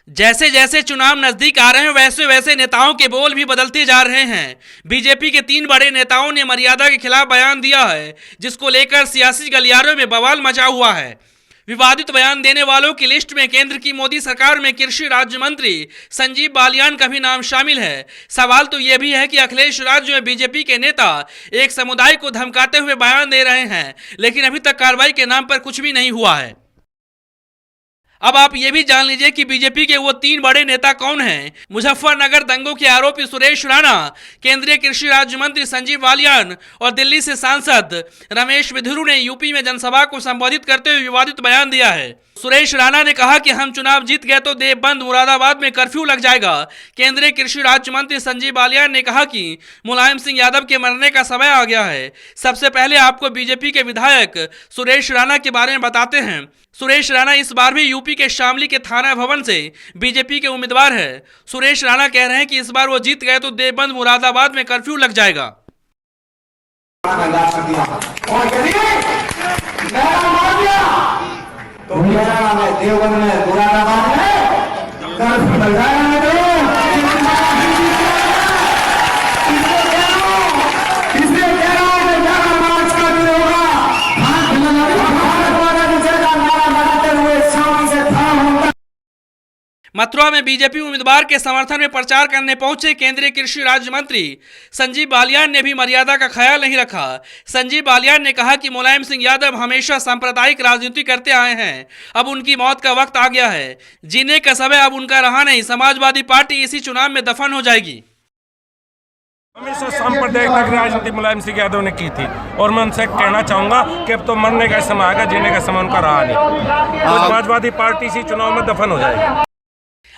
जैसे जैसे चुनाव नजदीक आ रहे हैं वैसे वैसे नेताओं के बोल भी बदलते जा रहे हैं। बीजेपी के 3 बड़े नेताओं ने मर्यादा के खिलाफ बयान दिया है, जिसको लेकर सियासी गलियारों में बवाल मचा हुआ है। विवादित बयान देने वालों की लिस्ट में केंद्र की मोदी सरकार में कृषि राज्य मंत्री संजीव बालियान का भी नाम शामिल है। सवाल तो यह भी है कि अखिलेश राज्य में बीजेपी के नेता एक समुदाय को धमकाते हुए बयान दे रहे हैं, लेकिन अभी तक कार्रवाई के नाम पर कुछ भी नहीं हुआ है। अब आप ये भी जान लीजिए कि बीजेपी के वो 3 बड़े नेता कौन हैं। मुजफ्फरनगर दंगों के आरोपी सुरेश राणा, केंद्रीय कृषि राज्य मंत्री संजीव बालियान और दिल्ली से सांसद रमेश बिधुरू ने यूपी में जनसभा को संबोधित करते हुए विवादित बयान दिया है। सुरेश राणा ने कहा कि हम चुनाव जीत गए तो देवबंद मुरादाबाद में कर्फ्यू लग जाएगा। केंद्रीय कृषि राज्य मंत्री संजीव बालियान ने कहा कि मुलायम सिंह यादव के मरने का समय आ गया है। सबसे पहले आपको बीजेपी के विधायक सुरेश राणा के बारे में बताते हैं। सुरेश राणा इस बार भी यूपी के शामली के थाना भवन से बीजेपी के उम्मीदवार है। सुरेश राणा कह रहे हैं कि इस बार वो जीत गए तो देवबंद मुरादाबाद में कर्फ्यू लग जाएगा। तो मेरा नाम है देवबंद में मुरादाबाद में कर्फ्यू लग जाएगा। मथुरा में बीजेपी उम्मीदवार के समर्थन में प्रचार करने पहुंचे केंद्रीय कृषि राज्य मंत्री संजीव बालियान ने भी मर्यादा का ख्याल नहीं रखा। संजीव बालियान ने कहा कि मुलायम सिंह यादव हमेशा सांप्रदायिक राजनीति करते आए हैं, अब उनकी मौत का वक्त आ गया है। जीने का समय अब उनका रहा नहीं। समाजवादी पार्टी इसी चुनाव में दफन हो जाएगी। हमेशा सांप्रदायिक राजनीति मुलायम सिंह यादव ने की थी और मैं उनसे कहना चाहूंगा कि अब तो मरने का समय आएगा, जीने का समय उनका रहा नहीं। तो समाजवादी पार्टी इसी चुनाव में दफन हो जाएगी।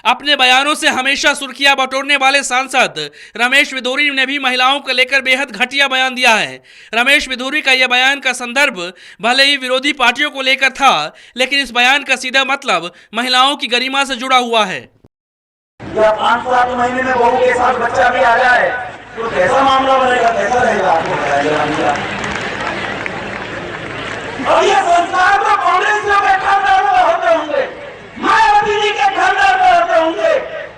अपने बयानों से हमेशा सुर्खियां बटोरने वाले सांसद रमेश बिधूरी ने भी महिलाओं को लेकर बेहद घटिया बयान दिया है। रमेश बिधूरी का यह बयान का संदर्भ भले ही विरोधी पार्टियों को लेकर था, लेकिन इस बयान का सीधा मतलब महिलाओं की गरिमा से जुड़ा हुआ है। या 5-7 महीने में बहू के साथ बच्चा भी आ जाए तो कैसा मामला बनेगा, कैसा रहेगा आपको बताया। और ये संस्कार तो कांग्रेस के खानदान में होते होंगे, मायावती जी के खानदान में होते होंगे।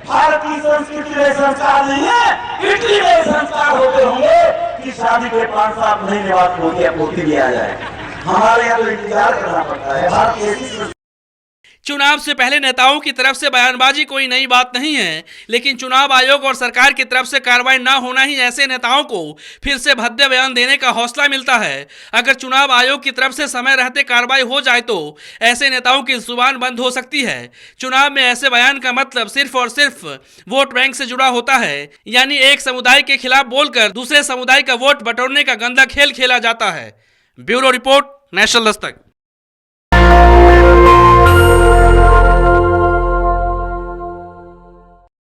भारतीय संस्कृति में संस्कार नहीं है, इटली में संस्कार होते होंगे कि शादी के 5-7 महीने बाद पोती भी आ जाए। हमारे यहाँ तो इंतजार करना पड़ता है। भारतीय चुनाव से पहले नेताओं की तरफ से बयानबाजी कोई नई बात नहीं है, लेकिन चुनाव आयोग और सरकार की तरफ से कार्रवाई ना होना ही ऐसे नेताओं को फिर से भद्दे बयान देने का हौसला मिलता है। अगर चुनाव आयोग की तरफ से समय रहते कार्रवाई हो जाए तो ऐसे नेताओं की जुबान बंद हो सकती है। चुनाव में ऐसे बयान का मतलब सिर्फ और सिर्फ वोट बैंक से जुड़ा होता है, यानी एक समुदाय के खिलाफ बोलकर दूसरे समुदाय का वोट बटोरने का गंदा खेल खेला जाता है। Bureau report, national Dastak.